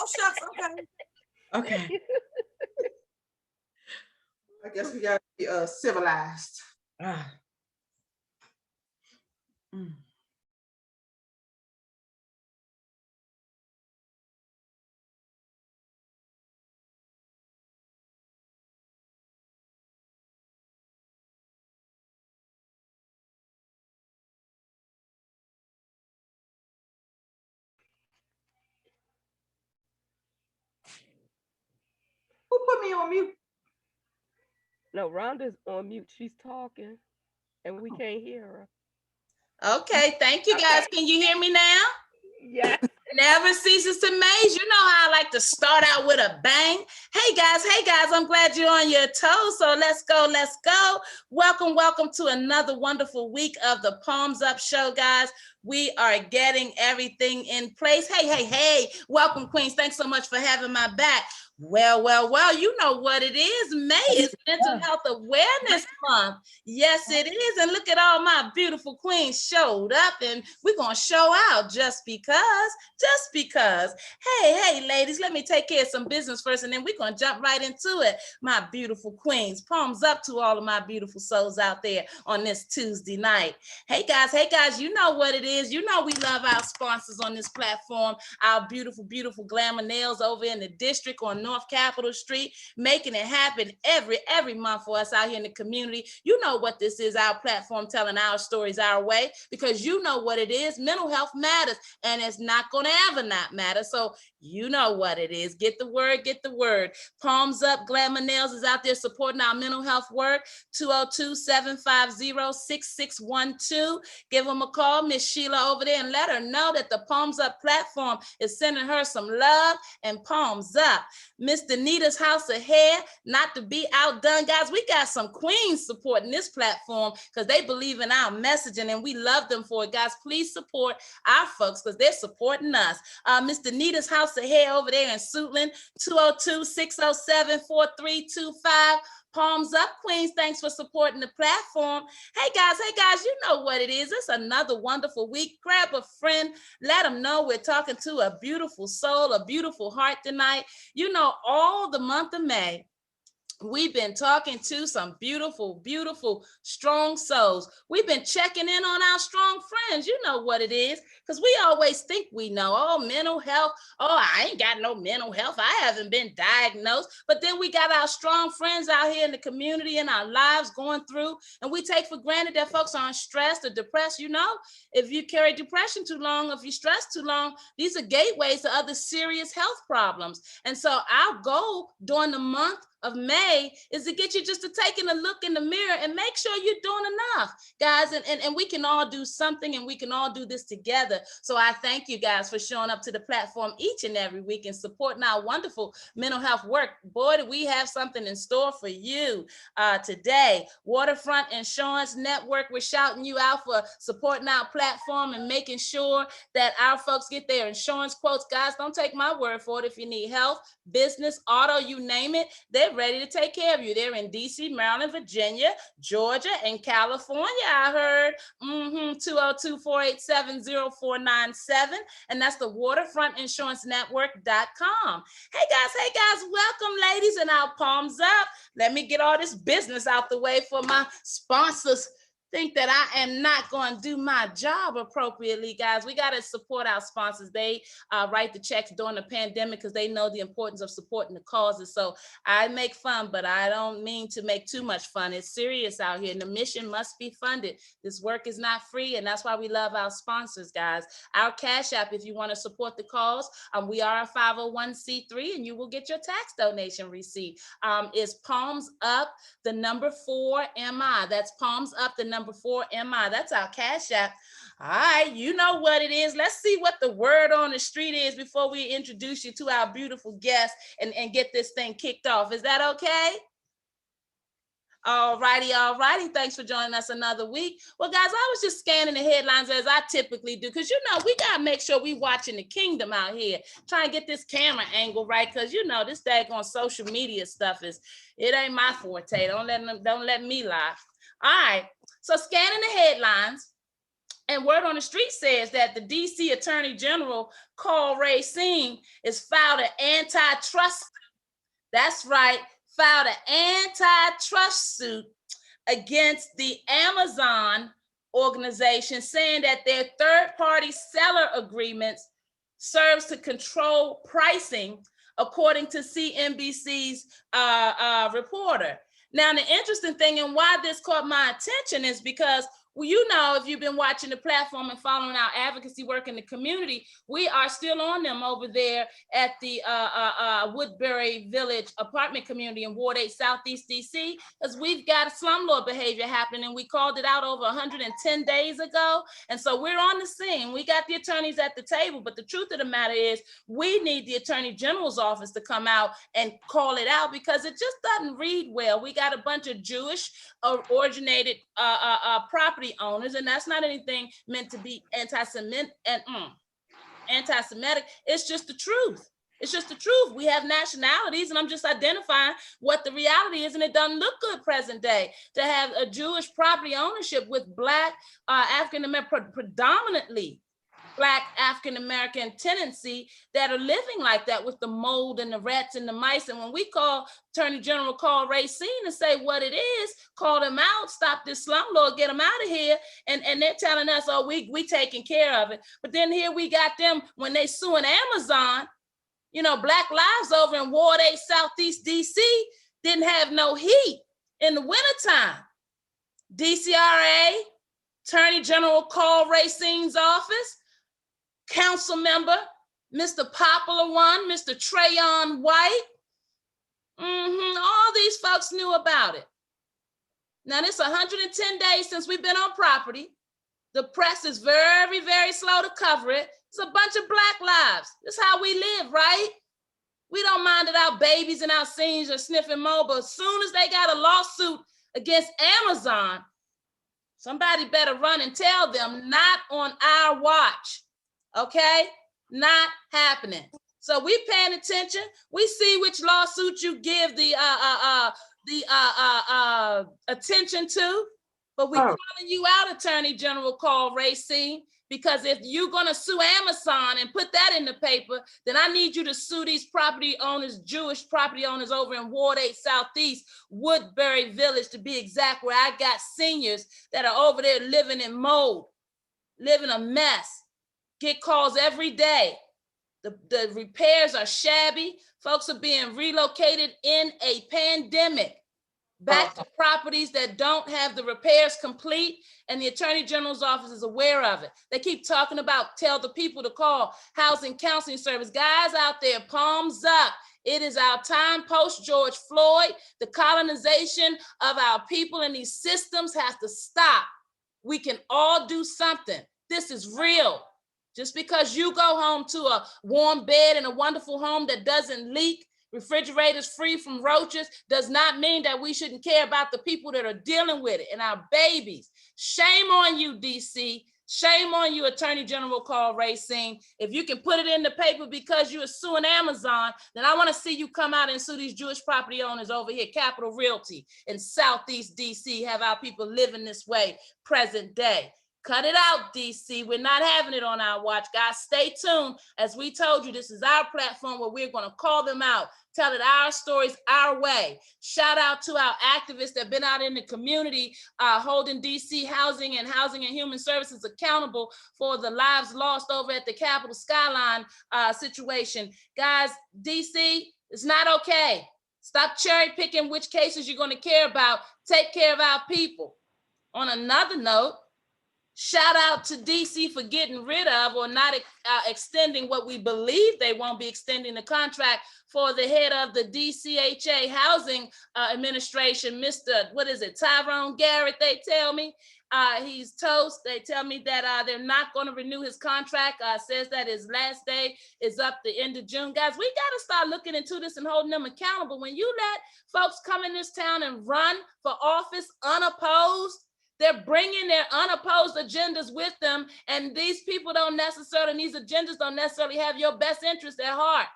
Oh, shucks. Okay. Okay. I guess we gotta be civilized. Ah. Mm. Who put me on mute? No, Rhonda's on mute. She's talking, and we Oh. can't hear her. Okay, thank you guys. Can you hear me now? Yes. Never ceases to amaze. You know how I like to start out with a bang. Hey guys, I'm glad you're on your toes. So let's go. Welcome to another wonderful week of the Palms Up Show, guys. We are getting everything in place. Hey. Welcome, Queens. Thanks so much for having my back. Well, you know what it is. May is Mental Health Awareness Month. Yes, it is. And look at all my beautiful queens showed up, and we're going to show out just because. Hey, ladies, let me take care of some business first, and then we're going to jump right into it. My beautiful queens, palms up to all of my beautiful souls out there on this Tuesday night. Hey, guys, you know what it is. You know we love our sponsors on this platform, our beautiful Glamour Nails over in the district on North Capitol Street, making it happen every month for us out here in the community. You know what this is, our platform telling our stories our way, because you know what it is. Mental health matters, and it's not going to ever not matter. So you know what it is. Get the word. Palms Up Glamour Nails is out there supporting our mental health work. 202-750-6612. Give them a call, Miss Sheila over there, and let her know that the Palms Up platform is sending her some love and palms up. Miss Danita's House of Hair, not to be outdone, guys. We got some queens supporting this platform because they believe in our messaging, and we love them for it, guys. Please support our folks because they're supporting us. Miss Danita's House of Hair over there in Suitland, 202-607-4325. Palms up, Queens. Thanks for supporting the platform. Hey guys, you know what it is. It's another wonderful week. Grab a friend, let them know we're talking to a beautiful soul, a beautiful heart tonight. You know, all the month of May, we've been talking to some beautiful, strong souls. We've been checking in on our strong friends. You know what it is, because we always think we know, oh, mental health. Oh, I ain't got no mental health. I haven't been diagnosed. But then we got our strong friends out here in the community in our lives going through, and we take for granted that folks aren't stressed or depressed. You know, if you carry depression too long, if you stress too long, these are gateways to other serious health problems. And so our goal during the month of May is to get you just to taking a look in the mirror and make sure you're doing enough, guys, and we can all do something, and we can all do this together. So I thank you guys for showing up to the platform each and every week and supporting our wonderful mental health work. Boy, do we have something in store for you today. Waterfront Insurance Network, we're shouting you out for supporting our platform and making sure that our folks get their insurance quotes. Guys, don't take my word for it. If you need health, business, auto, you name it, they're ready to take care of you. They're in DC, Maryland, Virginia, Georgia, and California. I heard 202-487-0497, and that's the waterfrontinsurancenetwork.com. Hey guys, welcome, ladies, and our palms up. Let me get all this business out the way for my sponsors think that I am not going to do my job appropriately, guys. We got to support our sponsors. They write the checks during the pandemic because they know the importance of supporting the causes. So I make fun, but I don't mean to make too much fun. It's serious out here, and the mission must be funded. This work is not free, and that's why we love our sponsors, guys. Our Cash App, if you want to support the cause, we are a 501c3, and you will get your tax donation receipt. Is Palms Up, the number 4 MI. That's Palms Up, the number 4 MI. That's our Cash App. All right, you know what it is. Let's see what the word on the street is before we introduce you to our beautiful guest and get this thing kicked off. Is that okay? All righty. Thanks for joining us another week. Well, guys, I was just scanning the headlines as I typically do, because, you know, we got to make sure we watching the kingdom out here, trying to get this camera angle right, because, you know, this daggone social media stuff it ain't my forte. Don't let me lie. All right. So scanning the headlines, And word on the street says that the DC Attorney General, Carl Racine, is filed an antitrust. That's right, filed an antitrust suit against the Amazon organization, saying that their third-party seller agreements serves to control pricing, according to CNBC's reporter. Now, the interesting thing and why this caught my attention is because, well, you know, if you've been watching the platform and following our advocacy work in the community, we are still on them over there at the Woodbury Village apartment community in Ward 8 Southeast DC, because we've got slumlord behavior happening, and we called it out over 110 days ago. And so we're on the scene. We got the attorneys at the table, but the truth of the matter is we need the Attorney General's office to come out and call it out, because it just doesn't read well. We got a bunch of Jewish originated property owners, and that's not anything meant to be anti-Semitic. It's just the truth. It's just the truth. We have nationalities, and I'm just identifying what the reality is, and it doesn't look good present day to have a Jewish property ownership with Black African-American, predominantly Black African-American tendency, that are living like that with the mold and the rats and the mice. And when we call Attorney General Carl Racine to say what it is, call them out, stop this slumlord, get them out of here, and they're telling us, oh, we taking care of it. But then here we got them, when they suing Amazon, you know, Black Lives over in Ward 8 Southeast DC didn't have no heat in the wintertime. DCRA, Attorney General Carl Racine's office, council member, Mr. Popular One, Mr. Trayon White, all these folks knew about it. Now, this 110 days since we've been on property. The press is very, very slow to cover it. It's a bunch of Black lives. This is how we live, right? We don't mind that our babies and our seniors are sniffing mold, but as soon as they got a lawsuit against Amazon, somebody better run and tell them, not on our watch. Okay, not happening. So we paying attention. We see which lawsuit you give the attention to, but we calling you out, Attorney General Carl Racine, because if you're gonna sue Amazon and put that in the paper, then I need you to sue these property owners, Jewish property owners over in Ward 8 Southeast, Woodbury Village to be exact, where I got seniors that are over there living in mold, living a mess. Get calls every day. The repairs are shabby. Folks are being relocated in a pandemic back to properties that don't have the repairs complete, and the Attorney General's office is aware of it. They keep talking about, tell the people to call Housing Counseling Service. Guys out there, palms up. It is our time post George Floyd. The colonization of our people in these systems has to stop. We can all do something. This is real. Just because you go home to a warm bed in a wonderful home that doesn't leak, refrigerators free from roaches, does not mean that we shouldn't care about the people that are dealing with it and our babies. Shame on you, DC. Shame on you, Attorney General Carl Racine. If you can put it in the paper because you are suing Amazon, then I want to see you come out and sue these Jewish property owners over here, Capital Realty in Southeast DC, have our people living this way present day. Cut it out, DC. We're not having it on our watch. Guys, stay tuned. As we told you, this is our platform where we're going to call them out, tell it our stories our way. Shout out to our activists that have been out in the community, holding DC Housing and Human Services accountable for the lives lost over at the Capitol Skyline situation. Guys, DC, it's not okay. Stop cherry picking which cases you're going to care about. Take care of our people. On another note, shout out to DC for getting rid of or not extending what we believe they won't be extending the contract for the head of the DCHA Housing Administration, Mr. Tyrone Garrett, they tell me. He's toast. They tell me that they're not going to renew his contract. Says that his last day is up the end of June. Guys, we got to start looking into this and holding them accountable. When you let folks come in this town and run for office unopposed, they're bringing their unopposed agendas with them, and these people don't necessarily, these agendas don't necessarily have your best interest at heart.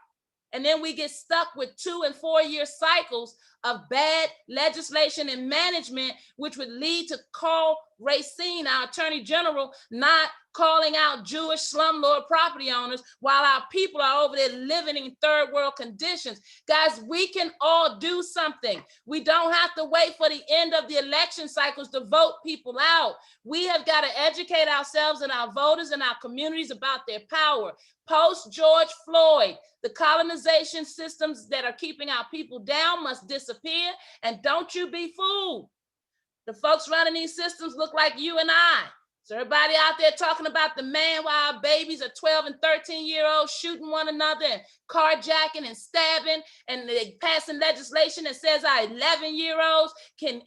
And then we get stuck with 2 and 4 year cycles of bad legislation and management, which would lead to Carl Racine, our Attorney General, not calling out Jewish slumlord property owners while our people are over there living in third world conditions. Guys, we can all do something. We don't have to wait for the end of the election cycles to vote people out. We have got to educate ourselves and our voters and our communities about their power. Post George Floyd, the colonization systems that are keeping our people down must disappear, and don't you be fooled. The folks running these systems look like you and I. So everybody out there talking about the man while our babies are 12 and 13-year-olds shooting one another and carjacking and stabbing, and they passing legislation that says our 11-year-olds can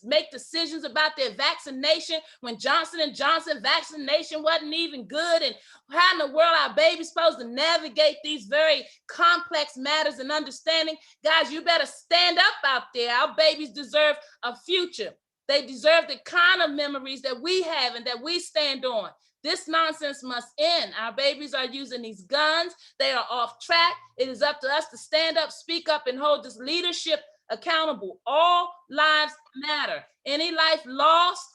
make decisions about their vaccination when Johnson & Johnson vaccination wasn't even good. And how in the world are babies supposed to navigate these very complex matters and understanding? Guys, you better stand up out there. Our babies deserve a future. They deserve the kind of memories that we have and that we stand on. This nonsense must end. Our babies are using these guns. They are off track. It is up to us to stand up, speak up, and hold this leadership accountable. All lives matter. Any life lost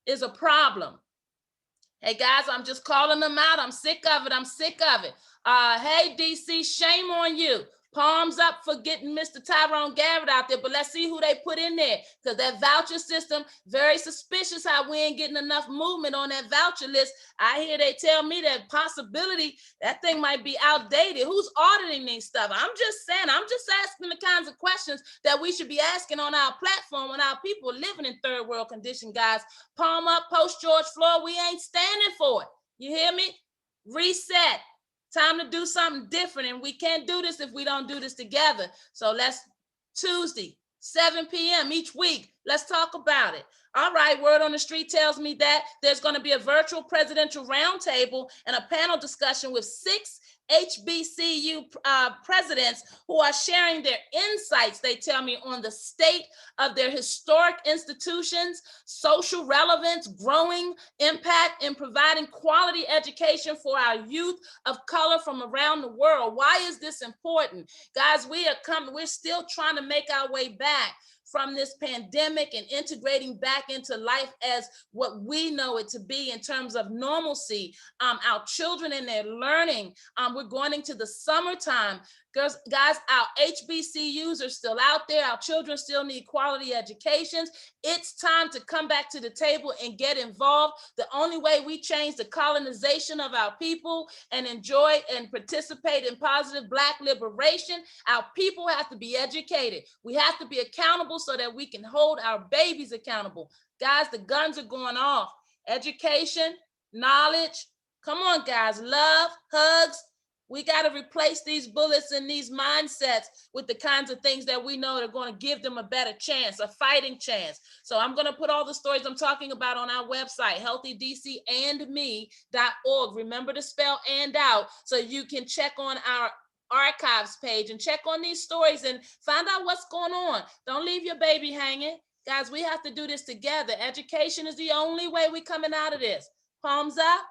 is a problem. Hey guys, I'm just calling them out. I'm sick of it. I'm sick of it. Hey DC, shame on you. Palms up for getting Mr. Tyrone Garrett out there, but let's see who they put in there, because that voucher system, very suspicious how we ain't getting enough movement on that voucher list. I hear they tell me that possibility, that thing might be outdated. Who's auditing these stuff? I'm just saying, I'm just asking the kinds of questions that we should be asking on our platform when our people are living in third world condition, guys. Palm up, post George Floyd, we ain't standing for it. You hear me? Reset. Time to do something different, and we can't do this if we don't do this together. So let's, Tuesday, 7 p.m. each week, let's talk about it. All right, word on the street tells me that there's going to be a virtual presidential roundtable and a panel discussion with 6 HBCU presidents who are sharing their insights, they tell me, on the state of their historic institutions, social relevance, growing impact in providing quality education for our youth of color from around the world. Why is this important? Guys, we're still trying to make our way back from this pandemic and integrating back into life as what we know it to be in terms of normalcy. Our children and their learning, we're going into the summertime. Guys, our HBCUs are still out there. Our children still need quality educations. It's time to come back to the table and get involved. The only way we change the colonization of our people and enjoy and participate in positive Black liberation, our people have to be educated. We have to be accountable so that we can hold our babies accountable. Guys, the guns are going off. Education, knowledge, come on guys, love, hugs. We got to replace these bullets and these mindsets with the kinds of things that we know are going to give them a better chance, a fighting chance. So I'm going to put all the stories I'm talking about on our website, healthydcandme.org. Remember to spell "and" out so you can check on our archives page and check on these stories and find out what's going on. Don't leave your baby hanging. Guys, we have to do this together. Education is the only way we're coming out of this. Palms up.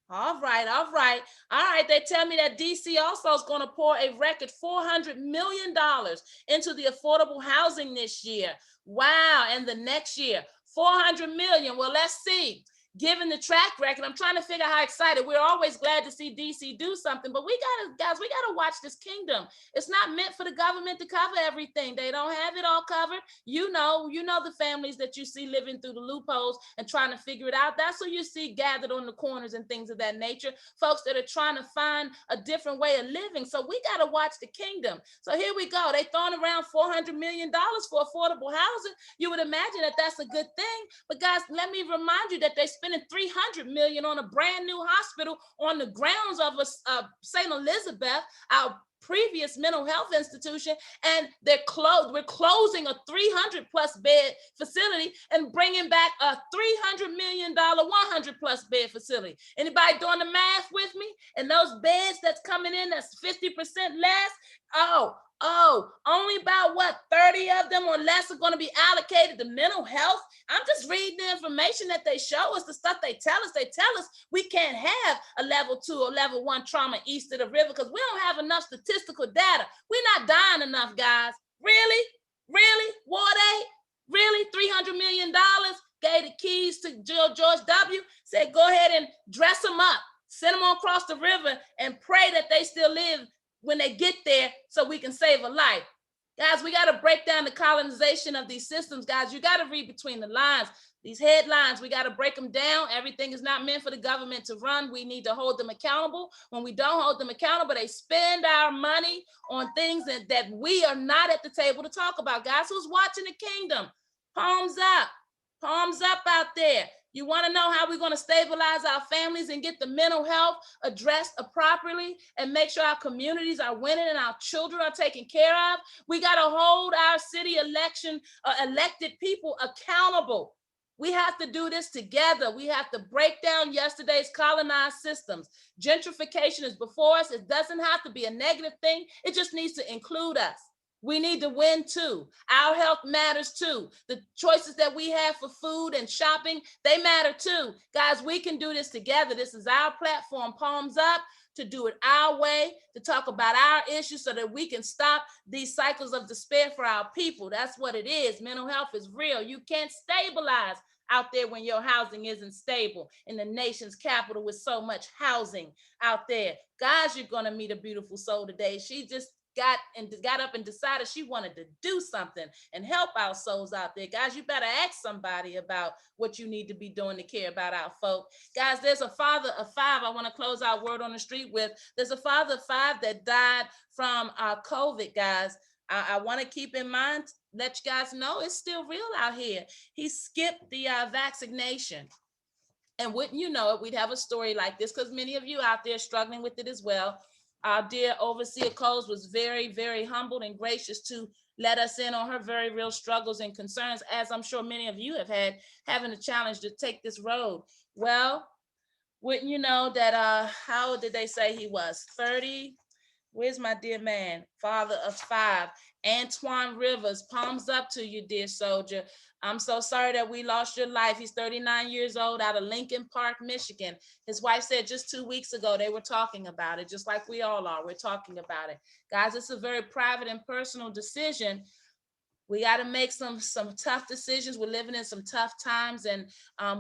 All right. They tell me that DC also is going to pour a record $400 million into the affordable housing this year. Wow. And the next year, $400 million. Well, let's see. Given the track record, I'm trying to figure out how excited. We're always glad to see DC do something, but we gotta watch this kingdom. It's not meant for the government to cover everything. They don't have it all covered. You know the families that you see living through the loopholes and trying to figure it out. That's who you see gathered on the corners and things of that nature. Folks that are trying to find a different way of living. So we gotta watch the kingdom. So here we go. They throwing around $400 million for affordable housing. You would imagine that that's a good thing. But guys, let me remind you that they spending $300 million on a brand new hospital on the grounds of St. Elizabeth, our previous mental health institution, and we're closing a 300+ bed facility and bringing back a $300 million 100+ bed facility. Anybody doing the math with me? And those beds that's coming in, that's 50% less. Oh, Oh, only about what, 30 of them or less are going to be allocated to mental health. I'm just reading the information that they show us, the stuff they tell us. They tell us we can't have a level 2 or level 1 trauma east of the river because we don't have enough statistical data. We're not dying enough, guys. Really? Really? Ward 8? Really? $300 million? Gave the keys to George W. Said, go ahead and dress them up. Send them across the river and pray that they still live when they get there so we can save a life. Guys, we got to break down the colonization of these systems, guys. You got to read between the lines. These headlines, we got to break them down. Everything is not meant for the government to run. We need to hold them accountable. When we don't hold them accountable, they spend our money on things that we are not at the table to talk about. Guys, who's watching the kingdom? Palms up. Palms up out there. You want to know how we're going to stabilize our families and get the mental health addressed properly and make sure our communities are winning and our children are taken care of? We got to hold our city elected people accountable. We have to do this together. We have to break down yesterday's colonized systems. Gentrification is before us. It doesn't have to be a negative thing. It just needs to include us. We need to win too. Our health matters too. The choices that we have for food and shopping, they matter too. Guys, we can do this together. This is our platform, Palms Up, to do it our way, to talk about our issues so that we can stop these cycles of despair for our people. That's what it is. Mental health is real. You can't stabilize out there when your housing isn't stable in the nation's capital with so much housing out there. Guys, you're going to meet a beautiful soul today. She just got up and decided she wanted to do something and help our souls out there. Guys, you better ask somebody about what you need to be doing to care about our folk. Guys, there's a father of 5 I want to close our word on the street with. There's a father of 5 that died from COVID, guys. I want to keep in mind, let you guys know it's still real out here. He skipped the vaccination. And wouldn't you know it, we'd have a story like this because many of you out there struggling with it as well. Our dear Overseer Coles was very, very humbled and gracious to let us in on her very real struggles and concerns, as I'm sure many of you have had, having a challenge to take this road. Well, wouldn't you know that, how old did they say he was? 30? Where's my dear man? Father of 5, Antoine Rivers. Palms up to you, dear soldier. I'm so sorry that we lost your life. He's 39 years old out of Lincoln Park, Michigan. His wife said just 2 weeks ago, they were talking about it, just like we all are. We're talking about it. Guys, it's a very private and personal decision. We got to make some tough decisions. We're living in some tough times, and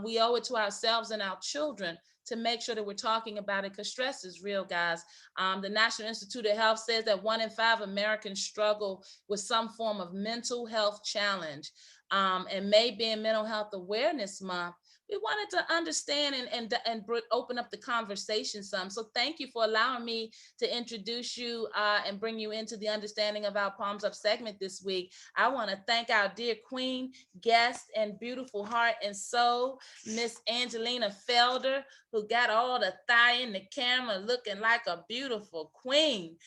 we owe it to ourselves and our children to make sure that we're talking about it because stress is real, guys. The National Institute of Health says that 1 in 5 Americans struggle with some form of mental health challenge. And May being Mental Health Awareness Month, we wanted to understand and open up the conversation some. So thank you for allowing me to introduce you and bring you into the understanding of our Palms Up segment this week. I want to thank our dear queen, guest, and beautiful heart and soul, Miss Angelina Felder, who got all the thigh in the camera looking like a beautiful queen.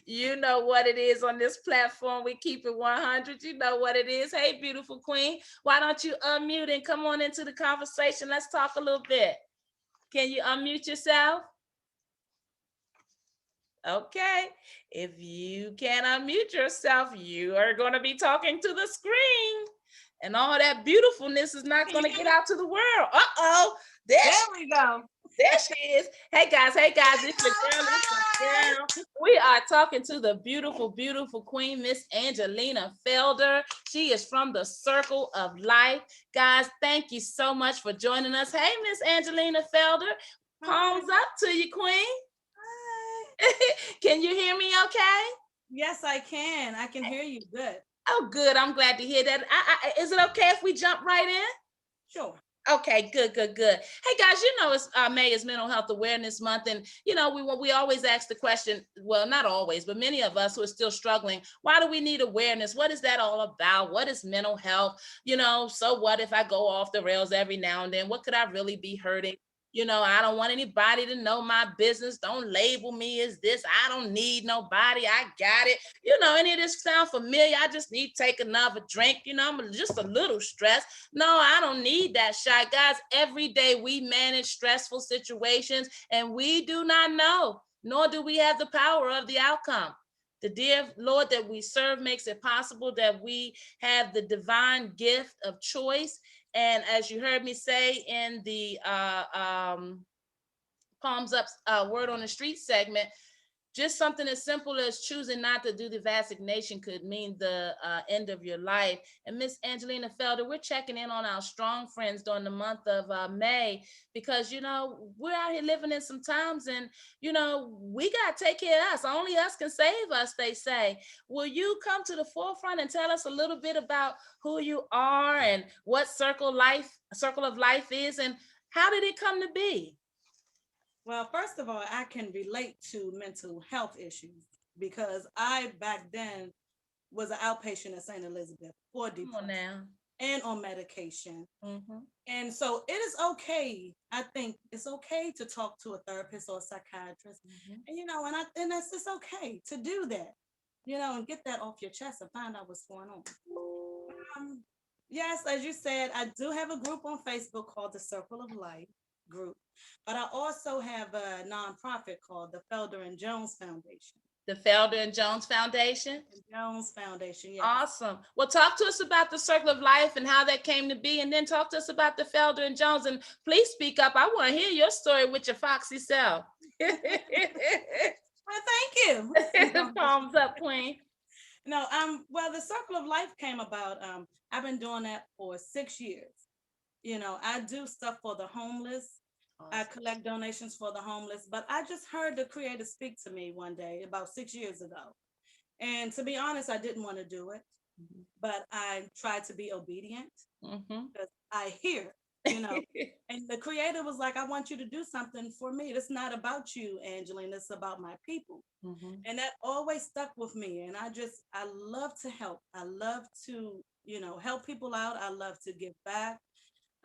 You know what it is on this platform. We keep it 100. You know what it is. Hey, beautiful queen. Why don't you unmute and come on into the conversation? Let's talk a little bit. Can you unmute yourself? Okay. If you can't unmute yourself, you are going to be talking to the screen. And all that beautifulness is not going to get out to the world. Uh-oh. There we go. There she is. Hey guys, it's the girl. We are talking to the beautiful, beautiful queen, Miss Angelina Felder. She is from the Circle of Life. Guys, thank you so much for joining us. Hey, Miss Angelina Felder. Palms up to you, queen. Hi. Can you hear me okay? Yes, I can. I can hear you good. Oh, good. I'm glad to hear that. Is it okay if we jump right in? Sure. Okay, good. Hey guys, you know it's May is Mental Health Awareness Month, and you know we always ask the question. Well, not always, but many of us who are still struggling. Why do we need awareness? What is that all about? What is mental health? You know, so what if I go off the rails every now and then? What could I really be hurting? You know, I don't want anybody to know my business. Don't label me as this. I don't need nobody. I got it. You know, any of this sound familiar? I just need to take another drink. You know, I'm just a little stressed. No, I don't need that shot. Guys, every day we manage stressful situations and we do not know, nor do we have the power of the outcome. The dear Lord that we serve makes it possible that we have the divine gift of choice. And as you heard me say in the Palms Up Word on the Street segment, just something as simple as choosing not to do the vaccination could mean the end of your life. And Miss Angelina Felder, we're checking in on our strong friends during the month of May, because, you know, we're out here living in some times and, you know, we got to take care of us. Only us can save us, they say. Will you come to the forefront and tell us a little bit about who you are and what Circle of Life is, and how did it come to be? Well, first of all, I can relate to mental health issues because I back then was an outpatient at St. Elizabeth for depression and on medication. Mm-hmm. And so it is okay. I think it's okay to talk to a therapist or a psychiatrist. Mm-hmm. And, you know, and that's just okay to do that, you know, and get that off your chest and find out what's going on. Yes, as you said, I do have a group on Facebook called the Circle of Life group, but I also have a nonprofit called the Felder and Jones Foundation. The Felder and Jones Foundation? Jones Foundation, yes. Awesome. Well, talk to us about the Circle of Life and how that came to be, and then talk to us about the Felder and Jones. And please speak up. I want to hear your story with your foxy self. Well, thank you. Palms up, Queen. No, well, the Circle of Life came about. I've been doing that for 6 years. You know, I do stuff for the homeless. Awesome. I collect donations for the homeless, but I just heard the Creator speak to me one day about 6 years ago. And to be honest, I didn't want to do it, but I tried to be obedient because I hear, you know, and the Creator was like, I want you to do something for me. It's not about you, Angelina, it's about my people. And that always stuck with me. And I love to help. I love to, you know, help people out. I love to give back.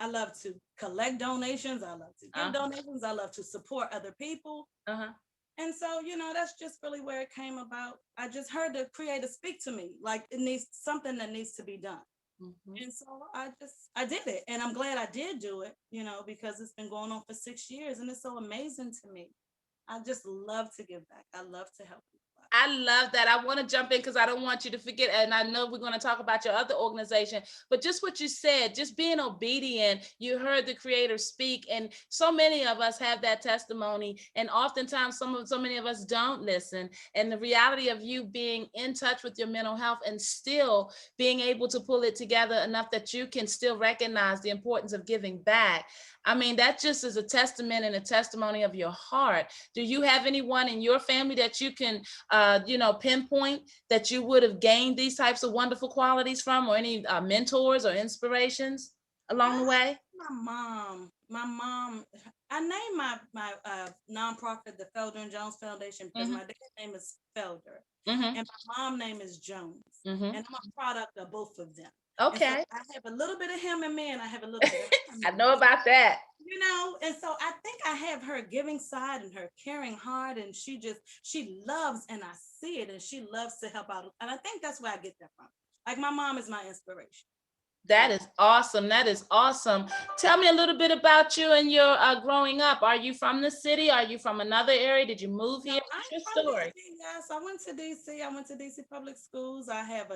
I love to collect donations. I love to give donations. I love to support other people. And so, you know, that's just really where it came about. I just heard the Creator speak to me, like it needs something that needs to be done. And so I did it. And I'm glad I did do it, you know, because it's been going on for 6 years and it's so amazing to me. I just love to give back. I love to help people. I love that. I want to jump in because I don't want you to forget. And I know we're going to talk about your other organization, but just what you said, just being obedient, you heard the Creator speak. And so many of us have that testimony. And oftentimes so many of us don't listen. And the reality of you being in touch with your mental health and still being able to pull it together enough that you can still recognize the importance of giving back. I mean, that just is a testament and a testimony of your heart. Do you have anyone in your family that you can, you know, pinpoint that you would have gained these types of wonderful qualities from, or any mentors or inspirations along the way? My mom, I named my nonprofit the Felder and Jones Foundation because my dad's name is Felder and my mom's name is Jones. And I'm a product of both of them. Okay. So I have a little bit of him and me, and I have a little bit of him. I know about that. You know, and so I think I have her giving side and her caring heart, and she loves, and I see it, and she loves to help out. And I think that's where I get that from. Like my mom is my inspiration. That is awesome. That is awesome. Tell me a little bit about you and your growing up. Are you from the city? Are you from another area? Did you move here? What's your story? Yes, I went to DC. I went to DC public schools. I have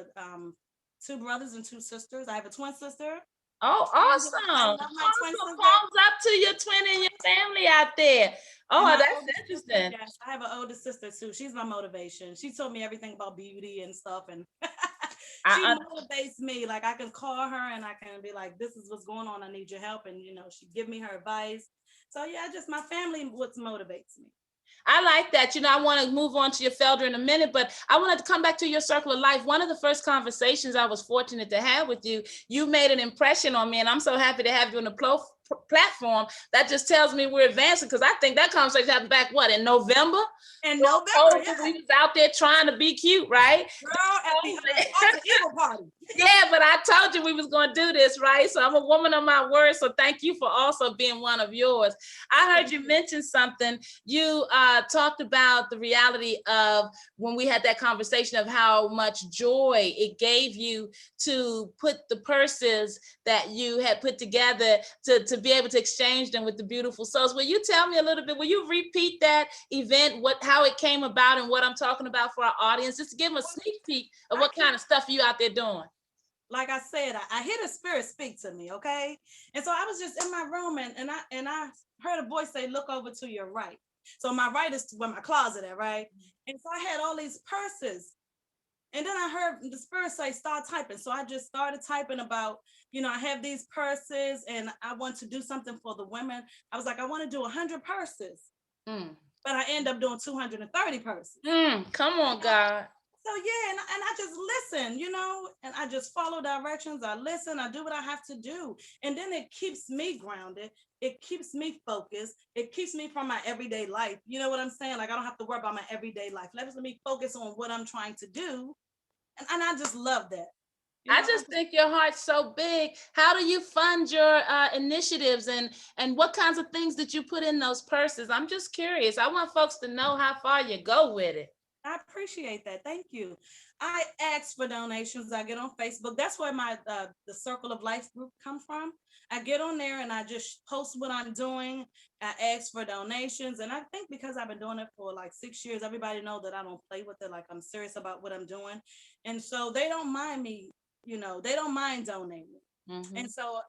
2 brothers and 2 sisters. I have a twin sister. Oh, awesome. Awesome. Palms up to your twin and your family out there. Oh, that's interesting. Sister, yes, I have an older sister too. She's my motivation. She told me everything about beauty and stuff. And she motivates me. Like I can call her and I can be like, this is what's going on. I need your help. And, you know, she give me her advice. So yeah, just my family, what motivates me. I like that. You know, I want to move on to your Felder in a minute, but I wanted to come back to your Circle of Life. One of the first conversations I was fortunate to have with you, you made an impression on me, and I'm so happy to have you on the platform. That just tells me we're advancing, because I think that conversation happened back, in November? In November, yeah. We was out there trying to be cute, right? Girl, at the Eagle party. Yeah, but I told you we was going to do this, right? So I'm a woman of my word, so thank you for also being one of yours. I heard you mention something. You talked about the reality of when we had that conversation of how much joy it gave you to put the purses that you had put together to be able to exchange them with the beautiful souls. Will you tell me a little bit, will you repeat that event, how it came about and what I'm talking about for our audience, just to give them a sneak peek of what kind of stuff you out there doing? Like I said, I hear the spirit speak to me, okay? And so I was just in my room and I heard a voice say, look over to your right. So my right is where my closet at, right? And so I had all these purses. And then I heard the spirit say, start typing. So I just started typing about, I have these purses and I want to do something for the women. I was like, I want to do 100 purses. But I end up doing 230 purses. Come on, God. So yeah, and I just listen, and I just follow directions. I listen, I do what I have to do. And then it keeps me grounded. It keeps me focused. It keeps me from my everyday life. You know what I'm saying? Like I don't have to worry about my everyday life. Let me focus on what I'm trying to do. And I just love that. I just think your heart's so big. How do you fund your initiatives and what kinds of things did you put in those purses? I'm just curious. I want folks to know how far you go with it. I appreciate that. Thank you. I ask for donations. I get on Facebook. That's where my the Circle of Life group come from. I get on there and I just post what I'm doing. I ask for donations. And I think because I've been doing it for like 6 years, everybody know that I don't play with it. Like I'm serious about what I'm doing. And so they don't mind me, they don't mind donating. And so,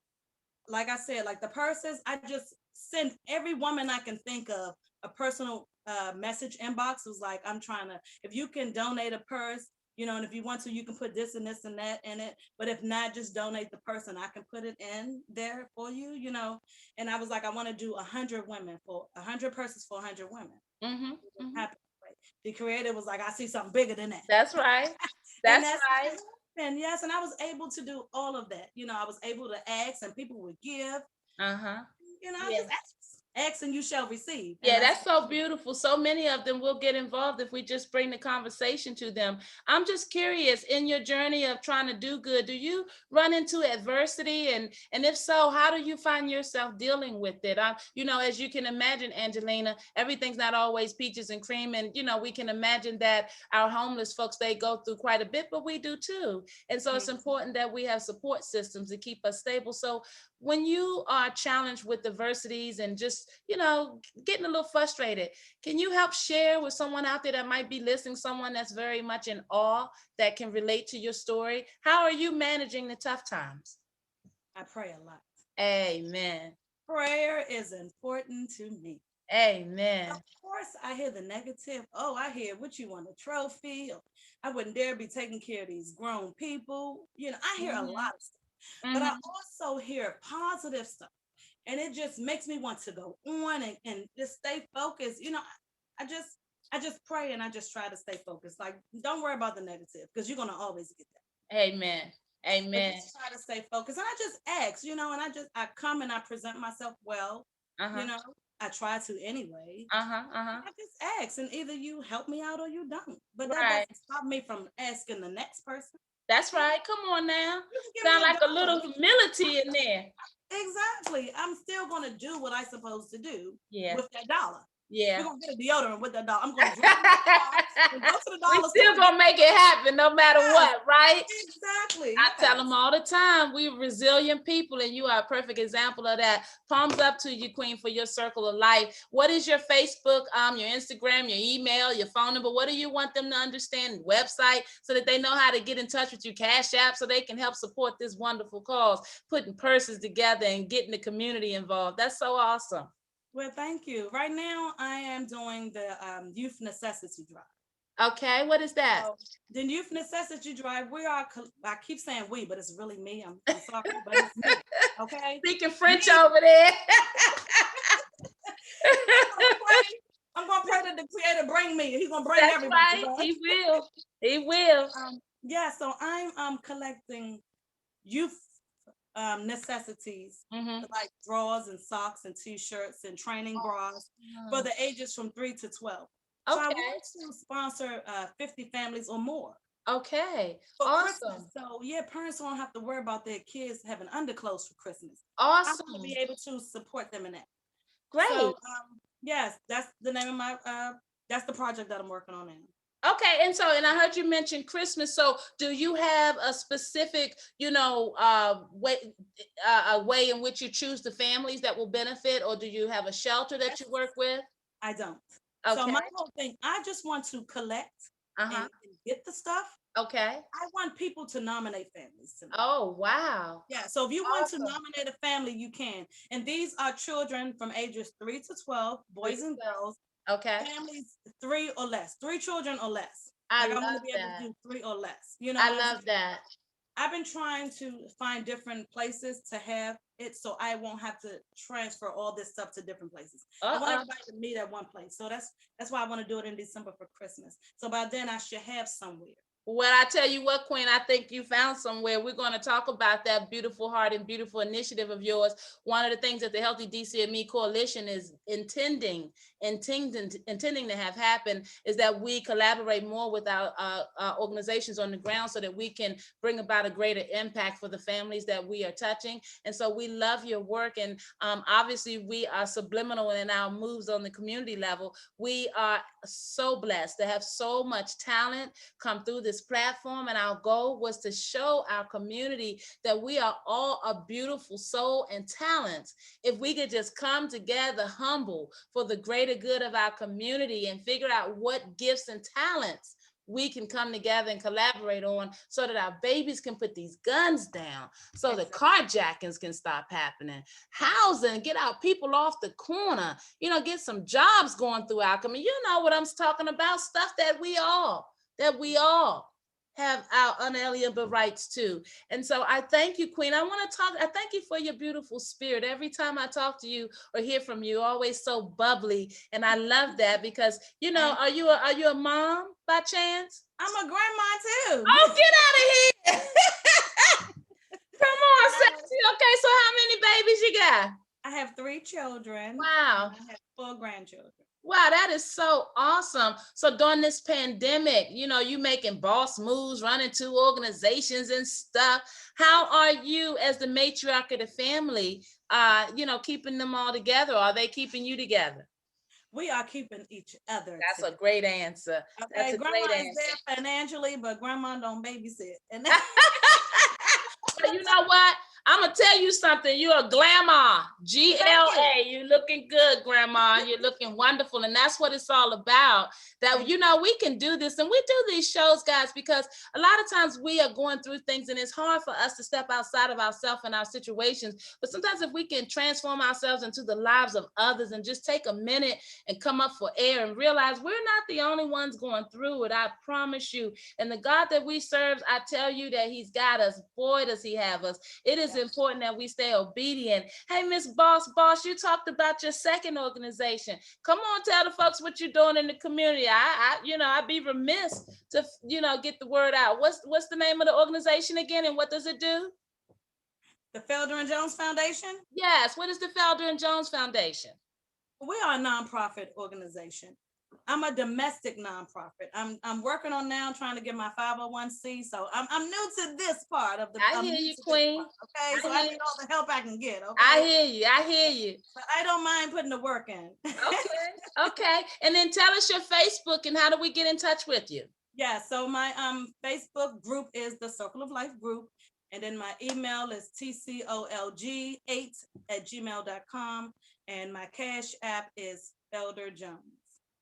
like I said, like the purses, I just send every woman I can think of a personal message inbox. Was like, I'm trying to, if you can donate a purse, and if you want to, you can put this and this and that in it. But if not, just donate the purse and I can put it in there for you, And I was like, I want to do 100 women for 100 purses for 100 women. The creator was like, I see something bigger than that. That's right. That's right. And yes, and I was able to do all of that. I was able to ask and people would give. Just ask and you shall receive. Yeah, that's so beautiful. So many of them will get involved if we just bring the conversation to them. I'm just curious, in your journey of trying to do good, do you run into adversity? And if so, how do you find yourself dealing with it? As you can imagine, Angelina, everything's not always peaches and cream. And, we can imagine that our homeless folks, they go through quite a bit, but we do too. And so it's important that we have support systems to keep us stable. So when you are challenged with adversities and just, getting a little frustrated, can you help share with someone out there that might be listening, someone that's very much in awe that can relate to your story? How are you managing the tough times? I pray a lot. Amen. Prayer is important to me. Amen. Of course, I hear the negative. Oh, I hear what you want, a trophy. Or I wouldn't dare be taking care of these grown people. I hear a lot of stuff. But I also hear positive stuff. And it just makes me want to go on and just stay focused. I just pray and I just try to stay focused. Like, don't worry about the negative because you're going to always get that. Amen. Amen. I just try to stay focused. And I just ask, and I come and I present myself well. I try to anyway. I just ask and either you help me out or you don't. But that doesn't stop me from asking the next person. That's right. Come on now. Sound like a little humility in there. Exactly. I'm still going to do what I'm supposed to do with that dollar. Yeah. We're going to get a deodorant with that dollar. I'm going to drive to the dollar. We're still going to make it happen no matter what, right? Exactly. I tell them all the time, we're resilient people, and you are a perfect example of that. Palms up to you, Queen, for your circle of life. What is your Facebook, your Instagram, your email, your phone number? What do you want them to understand? Website, so that they know how to get in touch with you, Cash App, so they can help support this wonderful cause, putting purses together and getting the community involved. That's so awesome. Well, thank you. Right now, I am doing the Youth Necessity Drive. Okay, what is that? So, the Youth Necessity Drive, I keep saying we, but it's really me. I'm sorry, but it's me. Okay? Speaking French over there. I'm going to pray that the Creator bring me. He's going to bring everybody. Right. He will. He will. So I'm collecting youth necessities like drawers and socks and t-shirts and training bras for the ages from 3 to 12. So I want to sponsor 50 families or more. Okay. For awesome. Christmas. So parents won't have to worry about their kids having underclothes for Christmas. Awesome. I want to be able to support them in that. Great. So yes, that's the name of my that's the project that I'm working on now. Okay, and I heard you mention Christmas. So do you have a specific, a way in which you choose the families that will benefit, or do you have a shelter that you work with? I don't. So Okay. my whole thing, I just want to collect and get the stuff. Okay. I want people to nominate families to me. Oh, wow. Yeah. So if you want to nominate a family, you can. And these are children from ages 3 to 12, boys and girls. Okay. Families 3 or less, 3 children or less. I want love to be able that. to do 3 or less. I love that. I've been trying to find different places to have it so I won't have to transfer all this stuff to different places. I want everybody to meet at one place. So that's why I want to do it in December for Christmas. So by then I should have somewhere. Well, I tell you what, Queen, I think you found somewhere. We're going to talk about that beautiful heart and beautiful initiative of yours. One of the things that the Healthy DCME Coalition is intending to have happen is that we collaborate more with our organizations on the ground so that we can bring about a greater impact for the families that we are touching. And so we love your work. And obviously we are subliminal in our moves on the community level. We are so blessed to have so much talent come through this platform, and our goal was to show our community that we are all a beautiful soul and talents. If we could just come together humble for the greater good of our community and figure out what gifts and talents we can come together and collaborate on so that our babies can put these guns down, so the carjackings can stop happening, housing, get our people off the corner, get some jobs going through our community. You know what I'm talking about, stuff that we all have our unalienable rights to. And so I thank you, Queen. I thank you for your beautiful spirit. Every time I talk to you or hear from you, always so bubbly. And I love that because, are you a mom by chance? I'm a grandma too. Oh, get out of here. Come on, sexy. Okay, so how many babies you got? I have 3 children. Wow. I have 4 grandchildren. Wow, that is so awesome. So during this pandemic, you making boss moves, running 2 organizations and stuff. How are you as the matriarch of the family, keeping them all together? Are they keeping you together? We are keeping each other. That's a great answer. Okay, that's a grandma great is answer. There financially, but grandma don't babysit. And you know what? I'm gonna tell you something. You're a glamour, GLA. You're looking good, Grandma. You're looking wonderful, and that's what it's all about. That we can do this, and we do these shows, guys, because a lot of times we are going through things, and it's hard for us to step outside of ourselves and our situations. But sometimes, if we can transform ourselves into the lives of others, and just take a minute and come up for air, and realize we're not the only ones going through it. I promise you. And the God that we serve, I tell you that He's got us. Boy, does He have us. It is important that we stay obedient. Hey, Miss Boss, you talked about your second organization. Come on, tell the folks what you're doing in the community. I'd be remiss to, get the word out. What's the name of the organization again, and what does it do? The Felder and Jones Foundation? Yes. What is the Felder and Jones Foundation? We are a nonprofit organization. I'm a domestic nonprofit. I'm working on now trying to get my 501c. So I'm new to this part of the. I hear you, Queen. Okay, so I need all the help I can get. Okay. I hear you. But I don't mind putting the work in. Okay. And then tell us your Facebook and how do we get in touch with you? Yeah. So my Facebook group is the Circle of Life group, and then my email is tcolg8@gmail.com, and my Cash App is Felder Jones.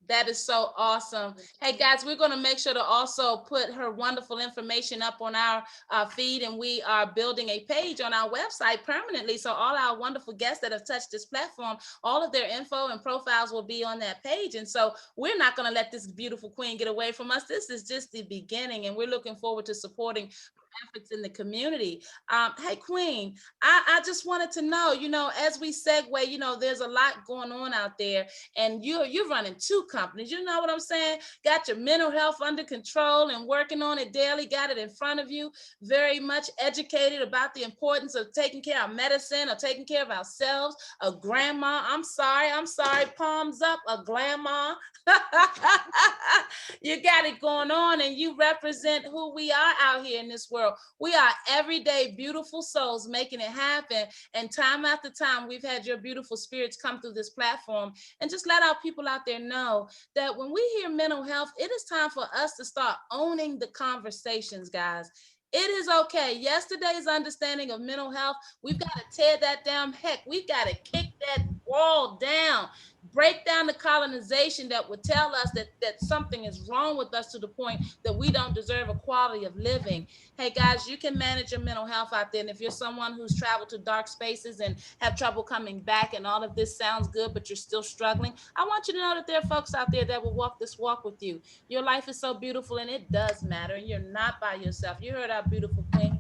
That is so awesome. Hey guys, we're going to make sure to also put her wonderful information up on our feed, and we are building a page on our website permanently. So all our wonderful guests that have touched this platform, all of their info and profiles will be on that page. And so we're not going to let this beautiful queen get away from us. This is just the beginning, and we're looking forward to supporting efforts in the community. Hey, Queen, I just wanted to know, as we segue, there's a lot going on out there, and you're running 2 companies. You know what I'm saying? Got your mental health under control and working on it daily, got it in front of you, very much educated about the importance of taking care of medicine or taking care of ourselves. A grandma, I'm sorry, palms up, a grandma. You got it going on, and you represent who we are out here in this world. world. We are everyday beautiful souls making it happen. And time after time, we've had your beautiful spirits come through this platform and just let our people out there know that when we hear mental health, it is time for us to start owning the conversations, guys. It is okay. Yesterday's understanding of mental health, we've got to tear that down. Heck, we've got to kick that wall down, break down the colonization that would tell us that something is wrong with us to the point that we don't deserve a quality of living. Hey guys, you can manage your mental health out there. And if you're someone who's traveled to dark spaces and have trouble coming back and all of this sounds good, but you're still struggling, I want you to know that there are folks out there that will walk this walk with you. Your life is so beautiful and it does matter, and you're not by yourself. You heard our beautiful queen.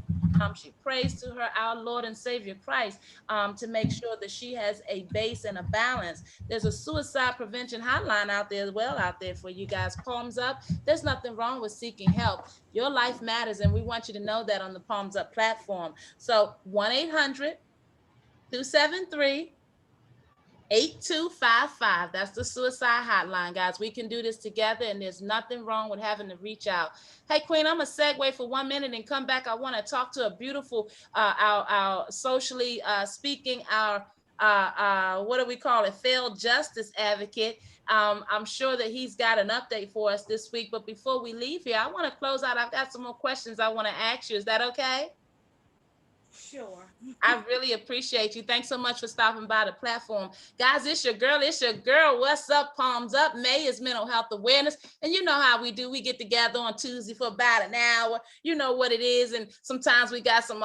She prays to her, our Lord and Savior Christ, to make sure that she has a base and a balance. There's a suicide prevention hotline out there as well out there for you guys. Palms up. There's nothing wrong with seeking help. Your life matters, and we want you to know that on the Palms Up platform. So 1-800-273 8255. That's the suicide hotline, guys. We can do this together, and there's nothing wrong with having to reach out. Hey, Queen, I'm gonna segue for 1 minute and come back. I want to talk to a beautiful, our socially speaking, our what do we call it? Failed justice advocate. I'm sure that he's got an update for us this week. But before we leave here, I want to close out. I've got some more questions I want to ask you. Is that okay? Sure. I really appreciate you. Thanks so much for stopping by the platform. Guys, it's your girl. It's your girl. What's up? Palms Up. May is Mental Health Awareness. And you know how we do. We get together on Tuesday for about an hour. You know what it is. And sometimes we got some